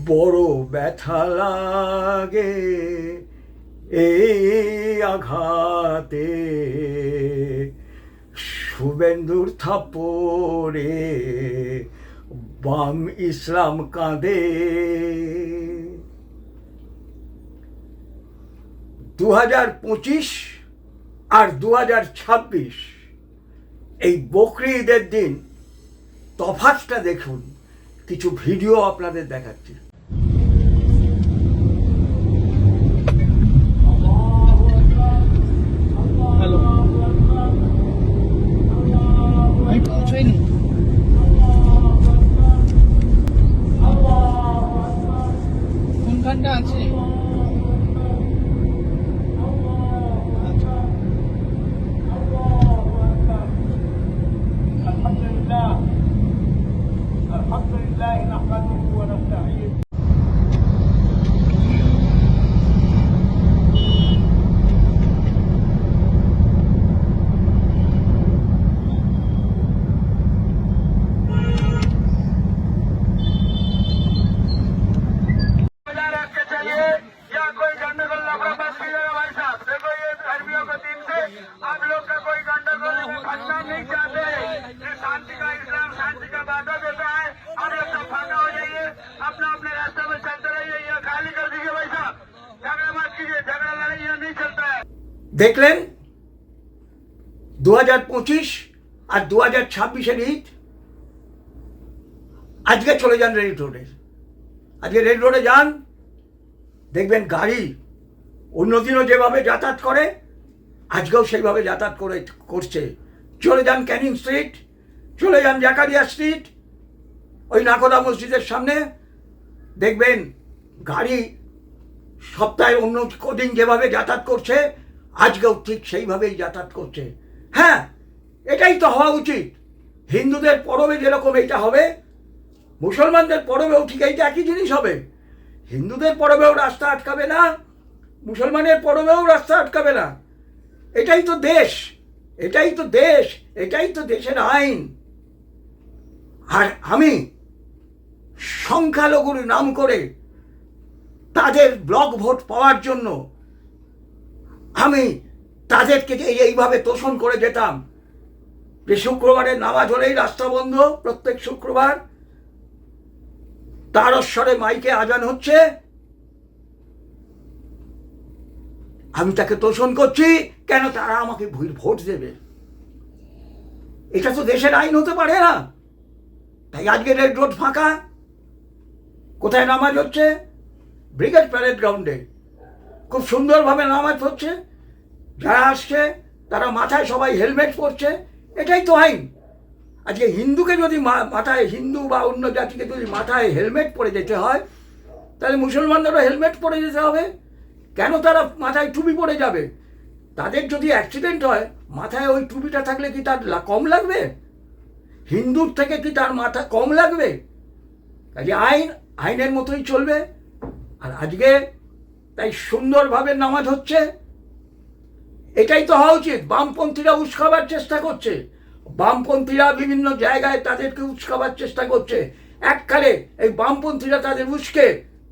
বড় ব্যথা লাগে এই আঘাতে, শুভেন্দুর থাপ্পড়ে বাম ইসলাম কাঁদে। 2025 আর 2026 এই বকরি ঈদের দিন তফাৎটা দেখুন। কিছু ভিডিও আপনাদের দেখাচ্ছি। কোনখানটা আছে? আলহামদুলিল্লাহ নাহমাদুহু ওয়া নাস্তাঈন। आप लोग का कोई गंडगोल भागना नहीं चाहते। शांति का इस्लाम शांति का वादा देता है। आप लोग सब भागा हो जाइए, अपना अपने रास्ते में चलते रहिए। ये खाली कर दीजिए भाई साहब, झगड़ा मत कीजिए, झगड़ा लड़ाई ये नहीं चलता है। দেখলেন 2025 আর 2026-এর ঈদ। আজকে চলে যান রেড রোডে, আজকে রেড রোডে যান, দেখবেন গাড়ি অন্যদিনও যেভাবে যাতায়াত করে আজকেও সেইভাবে যাতায়াত করছে। চলে যান ক্যানিং স্ট্রিট, চলে যান জাকারিয়া স্ট্রিট, ওই নাকোদা মসজিদের সামনে দেখবেন গাড়ি সপ্তাহে অন্য কদিন যেভাবে যাতায়াত করছে আজকেও ঠিক সেইভাবেই যাতায়াত করছে। হ্যাঁ, এটাই তো হওয়া উচিত। হিন্দুদের পরবে যেরকম এইটা হবে, মুসলমানদের পরবেও ঠিক এইটা একই জিনিস হবে। হিন্দুদের পরবেও রাস্তা আটকাবে না, মুসলমানের পরবেও রাস্তা আটকাবে না। এটাই তো দেশ, এটাই তো দেশ, এটাই তো দেশের আইন। আর আমি সংখ্যালঘুর নাম করে তাদের ব্লক ভোট পাওয়ার জন্য আমি তাদেরকে যে এইভাবে তোষণ করে যেতাম যে শুক্রবারের নামাজ হলেই রাস্তা বন্ধ, প্রত্যেক শুক্রবার তারস্বরে মাইকে আজান হচ্ছে, আমি তাকে তোষণ করছি কেন? তারা আমাকে ভোট দেবে। এটা তো দেশের আইন হতে পারে না। তাই আজকে রেড রোড ফাঁকা। কোথায় নামাজ হচ্ছে? ব্রিগেড প্যারেড গ্রাউন্ডে খুব সুন্দরভাবে নামাজ হচ্ছে। যারা আসছে তারা মাথায় সবাই হেলমেট পরছে, এটাই তো আইন। আজকে হিন্দুকে যদি মাথায়, হিন্দু বা অন্য জাতিকে যদি মাথায় হেলমেট পরে যেতে হয়, তাহলে মুসলমানদেরও হেলমেট পরে যেতে হবে। কেন তারা মাথায় টুপি পরে যাবে? তাদের যদি অ্যাক্সিডেন্ট হয়, মাথায় ওই টুপিটা থাকলে কি তার কম লাগবে? হিন্দুর থেকে কি তার মাথা কম লাগবে? কাজে আইন আইনের মতোই চলবে। আর আজকে তাই সুন্দরভাবে নামাজ হচ্ছে, এটাই তো হওয়া উচিত। বামপন্থীরা উস্কাবার চেষ্টা করছে, বামপন্থীরা বিভিন্ন জায়গায় তাদেরকে উস্কাবার চেষ্টা করছে। এককালে এই বামপন্থীরা তাদের উস্কে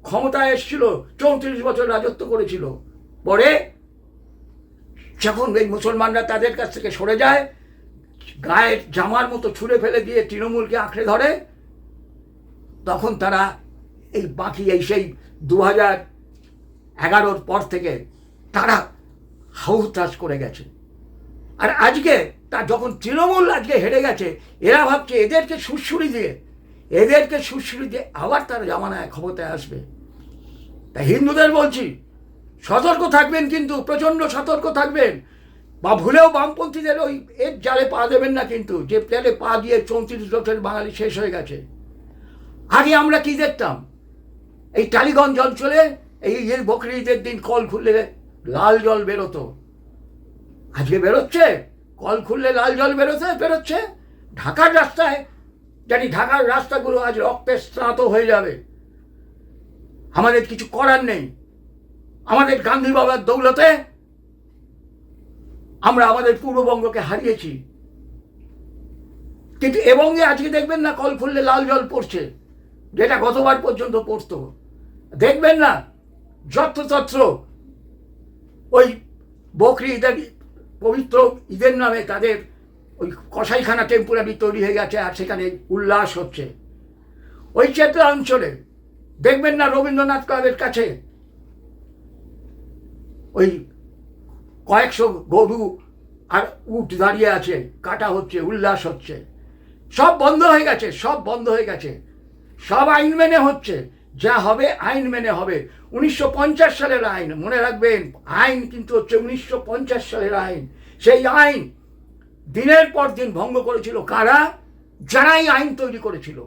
ক্ষমতায় এসেছিল, 34 বছর রাজত্ব করেছিল। পরে যখন এই মুসলমানরা তাদের কাছ থেকে সরে যায়, গায়ের জামার মতো ছুঁড়ে ফেলে দিয়ে তৃণমূলকে আঁকড়ে ধরে, তখন তারা এই বাকি এই সেই 2011-র পর থেকে তারা হাউতাস করে গেছে। আর আজকে তা যখন তৃণমূল আজকে হেরে গেছে, এরা ভাবছে এদেরকে সুড়সুড়ি দিয়ে আবার তারা জামানায় ক্ষমতায় আসবে। তাই হিন্দুদের বলছি, সতর্ক থাকবেন, কিন্তু প্রচণ্ড সতর্ক থাকবেন। বা ভুলেও বামপন্থীদের ওই এর জালে পা দেবেন না, কিন্তু যে জালে পা দিয়ে 34 বছর বাঙালি শেষ হয়ে গেছে। আগে আমরা কি দেখতাম? এই টালিগঞ্জ অঞ্চলে এই বকরি ঈদের দিন কল খুললে লাল জল বেরোতো। আজকে বেরোচ্ছে? কল খুললে লাল জল বেরোচ্ছে? ঢাকার রাস্তায় জানি, ঢাকার রাস্তাগুলো আজ রক্তে স্নাত হয়ে যাবে। আমাদের কিছু করার নেই। আমাদের গান্ধী বাবার দৌলতে আমরা আমাদের পূর্ববঙ্গকে হারিয়েছি। কিন্তু এবং আজকে দেখবেন না কল খুললে লাল জল পড়ছে। যেটা গতবার পর্যন্ত পড়তো। দেখবেন না যত্রতত্র ওই বকরি ঈদের পবিত্র ঈদের নামে তাদের ওই কসাইখানা টেম্পোরারি তৈরি হয়ে গেছে, আর সেখানে উল্লাস হচ্ছে। ওই চেতলা অঞ্চলে দেখবেন না রবীন্দ্রনাথ ক্লাবের কাছে ওই কয়েকশো গরু আর উট দাঁড়িয়ে আছে, কাটা হচ্ছে, উল্লাস হচ্ছে। সব বন্ধ হয়ে গেছে, সব বন্ধ হয়ে গেছে। সব আইন মেনে হচ্ছে, যা হবে আইন মেনে হবে। 1950 সালের আইন, মনে রাখবেন, আইন কিন্তু হচ্ছে 1950 সালের আইন। সেই আইন দিনের পর দিন ভঙ্গ করেছিল কারা? যারা এই আইন তৈরি করেছিল,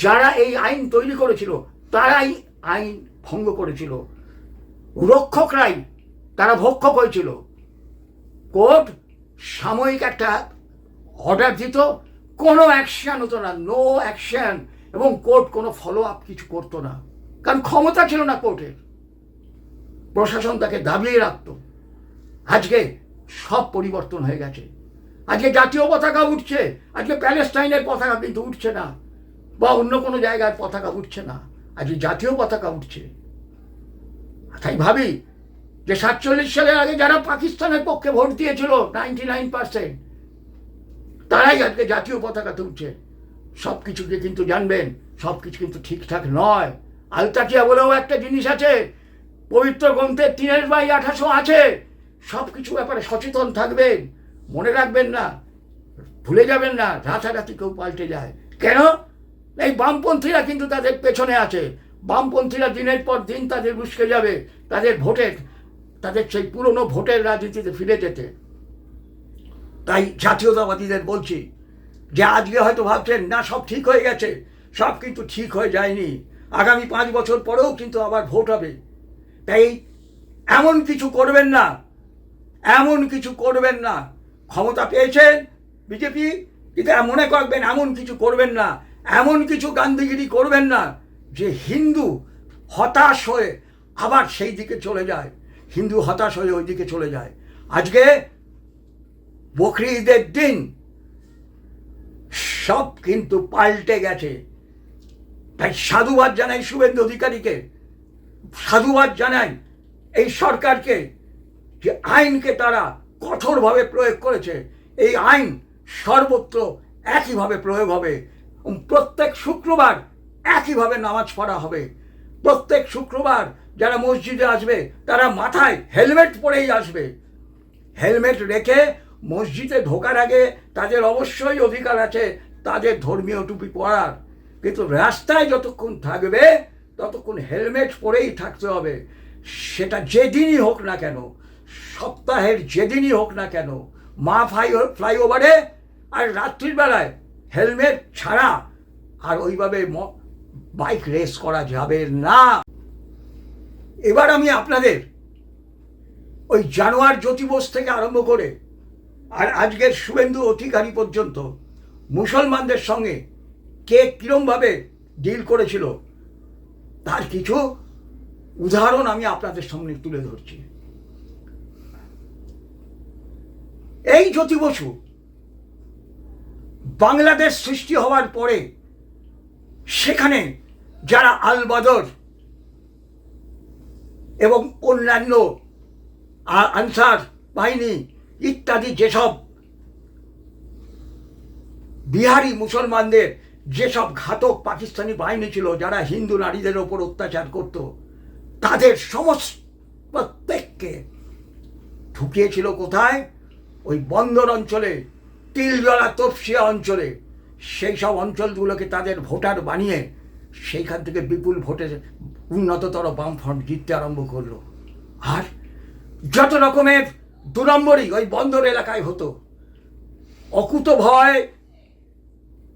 যারা এই আইন তৈরি করেছিল তারাই আইন ভঙ্গ করেছিল। রক্ষকরাই তারা ভক্ষক হয়েছিল। কোর্ট সাময়িক একটা অর্ডার দিত, কোনো অ্যাকশন হতো না, নো অ্যাকশন, এবং কোর্ট কোনো ফলো আপ কিছু করতো না, কারণ ক্ষমতা ছিল না কোর্টের। প্রশাসন তাকে দাবিয়ে রাখত। আজকে সব পরিবর্তন হয়ে গেছে। আজকে জাতীয় পতাকা উঠছে, আজকে প্যালেস্টাইনের পতাকা কিন্তু উঠছে না, বা অন্য কোনো জায়গার পতাকা উঠছে না, আজকে জাতীয় পতাকা উঠছে। তাই ভাবি যে 47 সালের আগে যারা পাকিস্তানের পক্ষে ভোট দিয়েছিল 99%, তারাই আজকে জাতীয় পতাকা তুলছে। সব কিছুকে কিন্তু জানবেন, সব কিছু কিন্তু ঠিকঠাক নয়। আলতাকিয়া বলেও একটা জিনিস আছে, পবিত্র গ্রন্থে 3/18 আছে। সব কিছু ব্যাপারে সচেতন থাকবেন, মনে রাখবেন না, ভুলে যাবেন না। রাতারাতি কেউ পাল্টে যায় কেন? এই বামপন্থীরা কিন্তু তাদের পেছনে আছে। বামপন্থীরা দিনের পর দিন তাদের উস্কে যাবে, তাদের ভোটের, তাদের সেই পুরনো ভোটের রাজনীতিতে ফিরে যেতে। তাই জাতীয়তাবাদীদের বলছি যে আজকে হয়তো ভাবছেন না সব ঠিক হয়ে গেছে, সব কিন্তু ঠিক হয়ে যায়নি। আগামী 5 বছর পরেও কিন্তু আবার ভোট হবে। তাই এমন কিছু করবেন না, এমন কিছু করবেন না। ক্ষমতা পেয়েছেন বিজেপি, কিন্তু মনে করবেন এমন কিছু করবেন না, এমন কিছু গান্ধীগিরি করবেন না যে হিন্দু হতাশ হয়ে আবার সেই দিকে চলে যায়, হিন্দু হতাশ হয়ে ওই দিকে চলে যায়। আজকে বকরি ঈদের দিন সব কিন্তু পাল্টে গেছে। তাই সাধুবাদ জানাই শুভেন্দু অধিকারীকে, সাধুবাদ জানাই এই সরকারকে, যে আইনকে তারা কঠোরভাবে প্রয়োগ করেছে। এই আইন সর্বত্র একইভাবে প্রয়োগ হবে। প্রত্যেক শুক্রবার একইভাবে নামাজ পড়া হবে। প্রত্যেক শুক্রবার যারা মসজিদে আসবে তারা মাথায় হেলমেট পরেই আসবে। হেলমেট রেখে মসজিদে ঢোকার আগে তাদের অবশ্যই অধিকার আছে তাদের ধর্মীয় টুপি পরার, কিন্তু রাস্তায় যতক্ষণ থাকবে ততক্ষণ হেলমেট পরেই থাকতে হবে। সেটা যেদিনই হোক না কেন, সপ্তাহের যেদিনই হোক না কেন, মা ফ্লাইওভারে আর রাত্রির বেলায় হেলমেট ছাড়া আর ওইভাবে বাইক রেস করা যাবে না। এবার আমি আপনাদের ওই জানোয়ার জ্যোতি বোস থেকে আরম্ভ করে আর আজকের শুভেন্দু অধিকারী পর্যন্ত মুসলমানদের সঙ্গে কে কিরমভাবে ডিল করেছিল তার কিছু উদাহরণ আমি আপনাদের সামনে তুলে ধরছি। এই জ্যোতি বসু বাংলাদেশ সৃষ্টি হওয়ার পরে সেখানে যারা আল বদর এবং অন্যান্য আনসার বাহিনী ইত্যাদি যেসব বিহারি মুসলমানদের যেসব ঘাতক পাকিস্তানি বাহিনী ছিল যারা হিন্দু নারীদের ওপর অত্যাচার করত, তাদের সমস্ত প্রত্যেককে ঢুকিয়েছিল কোথায়? ওই বন্দর অঞ্চলে, তিলজলা তপসিয়া অঞ্চলে। সেই সব অঞ্চলগুলোকে তাদের ভোটার বানিয়ে সেইখান থেকে বিপুল ভোটে উন্নততর বামফ্রন্ট জিততে আরম্ভ করলো। আর যত রকমের 2 নম্বরই ওই বন্দর এলাকায় হতো। অকুত ভয়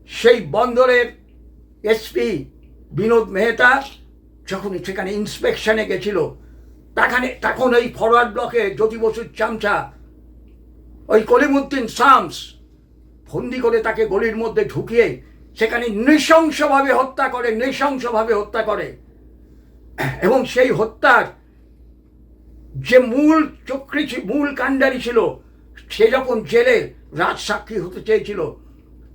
সেই বন্দরের এসপি বিনোদ মেহতা যখন সেখানে ইন্সপেকশনে গেছিল, তখন ওই ফরওয়ার্ড ব্লকে জ্যোতি বসুর চামচা ওই কলিমুদ্দিন শামস ফন্দি করে তাকে গলির মধ্যে ঢুকিয়ে সেখানে নৃশংসভাবে হত্যা করে। এবং সেই হত্যার যে মূল কাণ্ডারি ছিল, সে যখন জেলে রাজসাক্ষী হতে চেয়েছিল,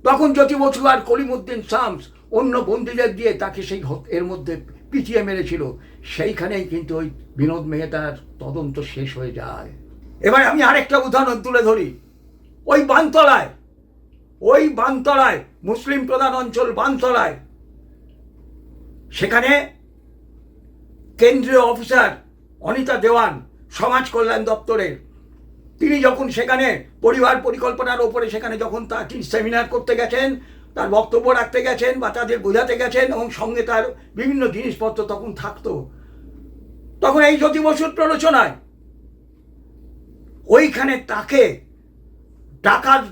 তখন জ্যোতি বসু আর কলিমুদ্দিন শামস অন্য বন্দীদের দিয়ে তাকে সেই এর মধ্যে পিটিয়ে মেরেছিল, সেইখানেই কিন্তু ওই বিনোদ মেহতার তদন্ত শেষ হয়ে যায়। এবার আমি আরেকটা উদাহরণ তুলে ধরি। ওই বানতলায় মুসলিম প্রধান অঞ্চল বানতলায়, সেখানে কেন্দ্রীয় অফিসার অনিতা দেওয়ান সমাজ কল্যাণ দপ্তরের, তিনি যখন সেখানে পরিবার পরিকল্পনার ওপরে সেখানে যখন তিনি সেমিনার করতে গেছেন, তার বক্তব্য রাখতে গেছেন বা তাদের বোঝাতে গেছেন, এবং সঙ্গে তার বিভিন্ন জিনিসপত্র তখন থাকতো, তখন এই জ্যোতি বসুর প্ররোচনায় ওইখানে তাকে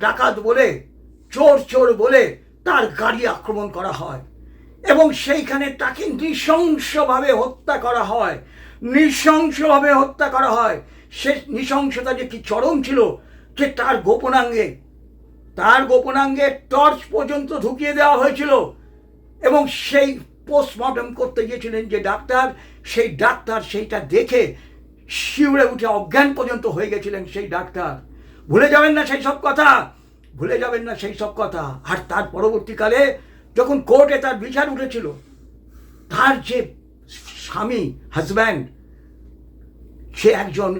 ডাকাত বলে, চোর বলে তার গাড়ি আক্রমণ করা হয় এবং সেইখানে তাকে নৃশংসভাবে হত্যা করা হয়। সে নৃশংসতা যে কি চরম ছিল, যে তার গোপনাঙ্গে টর্চ পর্যন্ত ঢুকিয়ে দেওয়া হয়েছিল, এবং সেই পোস্টমর্টম করতে গিয়েছিলেন যে ডাক্তার, সেই ডাক্তার সেইটা দেখে শিউরে উঠে অজ্ঞান পর্যন্ত হয়ে গেছিলেন সেই ডাক্তার। ভুলে যাবেন না সেই সব কথা। আর তার পরবর্তীকালে যখন কোর্টে তার বিচার উঠেছিল, তার যে স্বামী, হাজব্যান্ড, সে একজন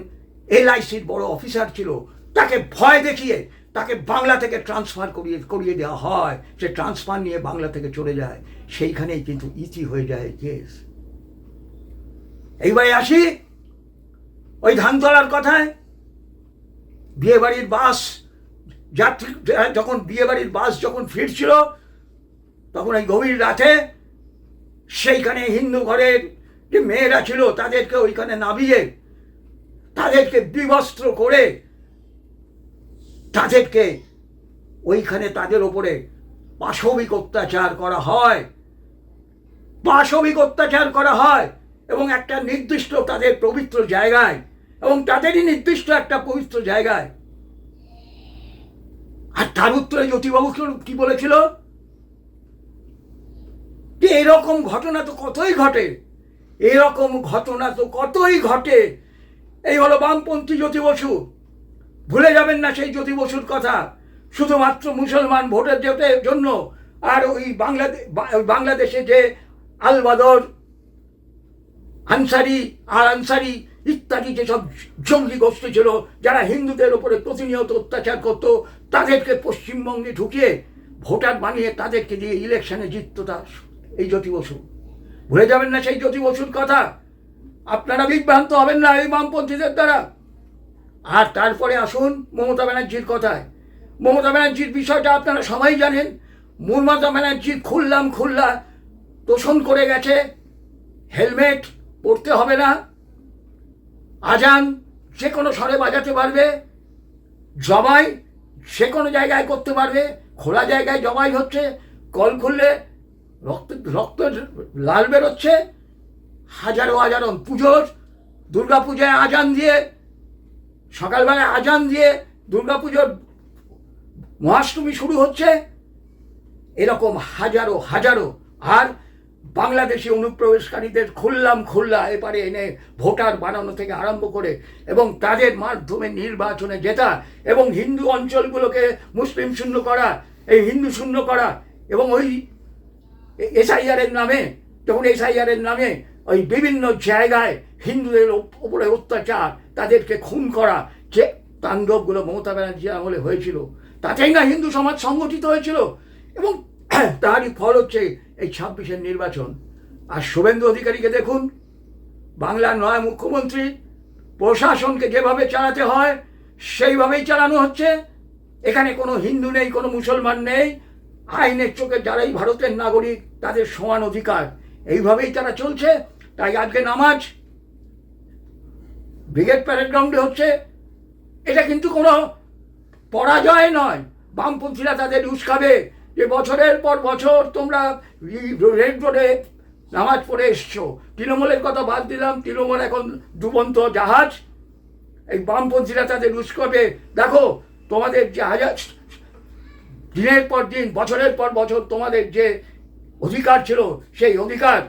LICর বড় অফিসার ছিল, তাকে ভয় দেখিয়ে তাকে বাংলা থেকে ট্রান্সফার করিয়ে দেওয়া হয়। সে ট্রান্সফার নিয়ে বাংলা থেকে চলে যায়, সেইখানেই কিন্তু ইতি হয়ে যায় কেস। এইবারে আসি ওই ধানতলার কথায়। বিয়েবাড়ির বাস যখন ফিরছিল, তখন এই গভীর রাতে সেইখানে হিন্দু ঘরের যে মেয়েরা ছিল তাদেরকে ওইখানে নামিয়ে, তাদেরকে বিবস্ত্র করে, তাদেরকে ওইখানে তাদের ওপরে পাশবিক অত্যাচার করা হয় এবং একটা নির্দিষ্ট তাদের পবিত্র জায়গায়, এবং তাদেরই নির্দিষ্ট একটা পবিত্র জায়গায়। আর তার উত্তরে জ্যোতিবাবু কি বলেছিল যে এরকম ঘটনা তো কতই ঘটে। এই হলো বামপন্থী জ্যোতি বসু। ভুলে যাবেন না সেই জ্যোতি বসুর কথা। শুধুমাত্র মুসলমান ভোটের জন্য, আর ওই বাংলাদেশে যে আলবাদর, আনসারি ইত্যাদি যেসব জঙ্গি গোষ্ঠী ছিল, যারা হিন্দুদের ওপরে প্রতিনিয়ত অত্যাচার করত, তাদেরকে পশ্চিমবঙ্গে ঢুকিয়ে ভোটার বানিয়ে তাদেরকে দিয়ে ইলেকশনে জিতত এই জ্যোতি বসু। ভুলে যাবেন না সেই জ্যোতি বসুর কথা। আপনারা বিভ্রান্ত হবেন না এই বামপন্থীদের দ্বারা। আর তারপরে আসুন মমতা ব্যানার্জির কথায়। মমতা ব্যানার্জির বিষয়টা আপনারা সবাই জানেন। মমতা ব্যানার্জি খুল্লা তোষণ করে গেছে, হেলমেট পরতে হবে না, আজান যে কোনো স্বরে বাজাতে পারবে, জবাই যে কোনো জায়গায় করতে পারবে, খোলা জায়গায় জবাই হচ্ছে, কল খুললে রক্ত লাল বেরোচ্ছে, হাজারো দুর্গাপূজায় আজান দিয়ে, সকালবেলায় আজান দিয়ে দুর্গাপুজোর মহাষ্টমী শুরু হচ্ছে, এরকম হাজারো। আর বাংলাদেশি অনুপ্রবেশকারীদের খুল্লা এপারে এনে ভোটার বানানো থেকে আরম্ভ করে, এবং তাদের মাধ্যমে নির্বাচনে জেতা, এবং হিন্দু অঞ্চলগুলোকে মুসলিম শূন্য করা, এই হিন্দু শূন্য করা, এবং ওই SIR এর নামে ওই বিভিন্ন জায়গায় হিন্দুদের ওপরে অত্যাচার, তাদেরকে খুন করা, যে তাণ্ডবগুলো মমতা ব্যানার্জি আমলে হয়েছিল, তাতেই না হিন্দু সমাজ সংগঠিত হয়েছিল, এবং তারই ফল হচ্ছে এই 26-এর নির্বাচন। আর শুভেন্দু অধিকারীকে দেখুন, বাংলার নয় মুখ্যমন্ত্রী, প্রশাসনকে যেভাবে চালাতে হয় সেইভাবেই চালানো হচ্ছে। এখানে কোনো হিন্দু নেই, কোনো মুসলমান নেই, আইনের চোখে যারাই ভারতের নাগরিক তাদের সমান অধিকার, এইভাবেই তারা চলছে। তাই আজকে নামাজ ব্রিগেড প্যারেড গ্রাউন্ডে হচ্ছে। এটা কিন্তু কোনো পরাজয় নয়। বামপন্থীরা তাদের উস্কাবে যে বছরের পর বছর তোমরা রেড রোডে নামাজ পড়ে এসছো। তৃণমূলের কথা বাদ দিলাম, তৃণমূল এখন ডুবন্ত জাহাজ। এই বামপন্থীরা তাদের উস্কাবে, দেখো তোমাদের যে দিনের পর দিন, বছরের পর বছর তোমাদের যে অধিকার ছিল, সেই অধিকার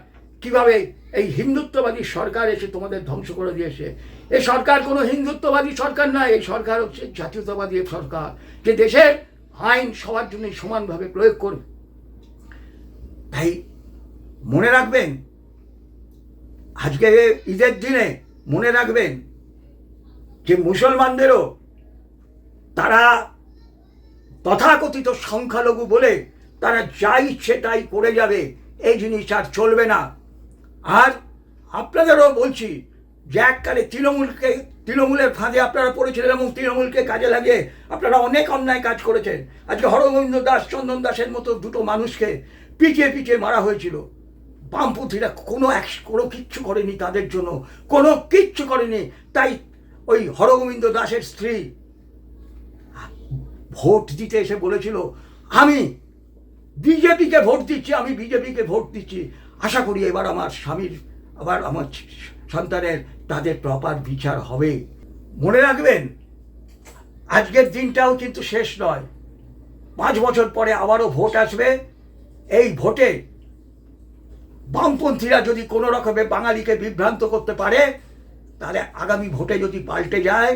কিভাবে এই হিন্দুত্ববাদী সরকার এসে তোমাদের ধ্বংস করে দিয়েছে। এই সরকার কোনো হিন্দুত্ববাদী সরকার নয়, এই সরকার হচ্ছে জাতীয়তাবাদী সরকার, যে দেশের আইন সবার জন্য সমানভাবে প্রয়োগ করবে। তাই মনে রাখবেন, আজকে ঈদের দিনে মনে রাখবেন যে মুসলমানদেরও তারা তথাকথিত সংখ্যালঘু বলে তারা যা ইচ্ছে তাই করে যাবে, এই জিনিস আর চলবে না। আর আপনাদেরও বলছি যে এককালে তৃণমূলের ফাঁদে আপনারা পড়েছিলেন এবং তৃণমূলকে কাজে লাগিয়ে আপনারা অনেক অন্যায় কাজ করেছেন। আজকে হরগোবিন্দ দাস, চন্দন দাসের মতো দুটো মানুষকে পিটিয়ে পিটিয়ে মারা হয়েছিল। বামপন্থীরা কোনো কিচ্ছু করেনি, তাদের জন্য কোনো কিচ্ছু করেনি। তাই ওই হরগোবিন্দ দাসের স্ত্রী ভোট দিতে এসে বলেছিল, আমি বিজেপিকে ভোট দিচ্ছি, আমি বিজেপিকে ভোট দিচ্ছি। আশা করি এবার আমার স্বামীর, আবার আমার সন্তানের তাদের প্রপার বিচার হবে। মনে রাখবেন, আজকের দিনটাও কিন্তু শেষ নয়। 5 বছর পরে আবারও ভোট আসবে। এই ভোটে বামপন্থীরা যদি কোনো রকমে বাঙালিকে বিভ্রান্ত করতে পারে, তাহলে আগামী ভোটে যদি পাল্টে যায়,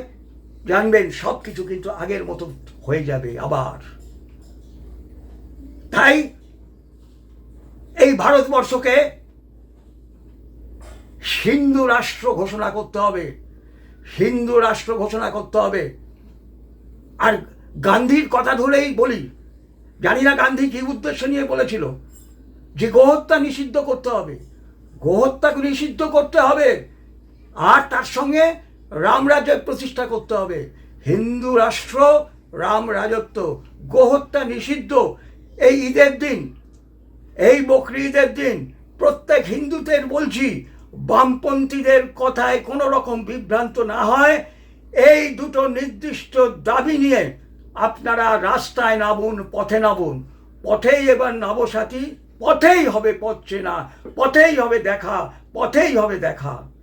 জানবেন সব কিছু কিন্তু আগের মতো হয়ে যাবে আবার। তাই এই ভারতবর্ষকে হিন্দু রাষ্ট্র ঘোষণা করতে হবে, হিন্দু রাষ্ট্র ঘোষণা করতে হবে। আর গান্ধীর কথা ধরেই বলি, জানি না গান্ধী কি উদ্দেশ্য নিয়ে বলেছিল যে গোহত্যা নিষিদ্ধ করতে হবে, গোহত্যাকে নিষিদ্ধ করতে হবে, আর তার সঙ্গে রামরাজ্য প্রতিষ্ঠা করতে হবে। হিন্দু রাষ্ট্র, রাম রাজত্ব, গোহত্যা নিষিদ্ধ। এই ঈদের দিন, এই বকরি ঈদের দিন প্রত্যেক হিন্দুদের বলছি, বামপন্থীদের কথায় কোনো রকম বিভ্রান্ত না হয়। এই দুটো নির্দিষ্ট দাবি নিয়ে আপনারা রাস্তায় নামুন, পথে নামুন। পথেই এবার নবসাথী, পথেই হবে পথ চেনা, পথেই হবে দেখা, পথেই হবে দেখা।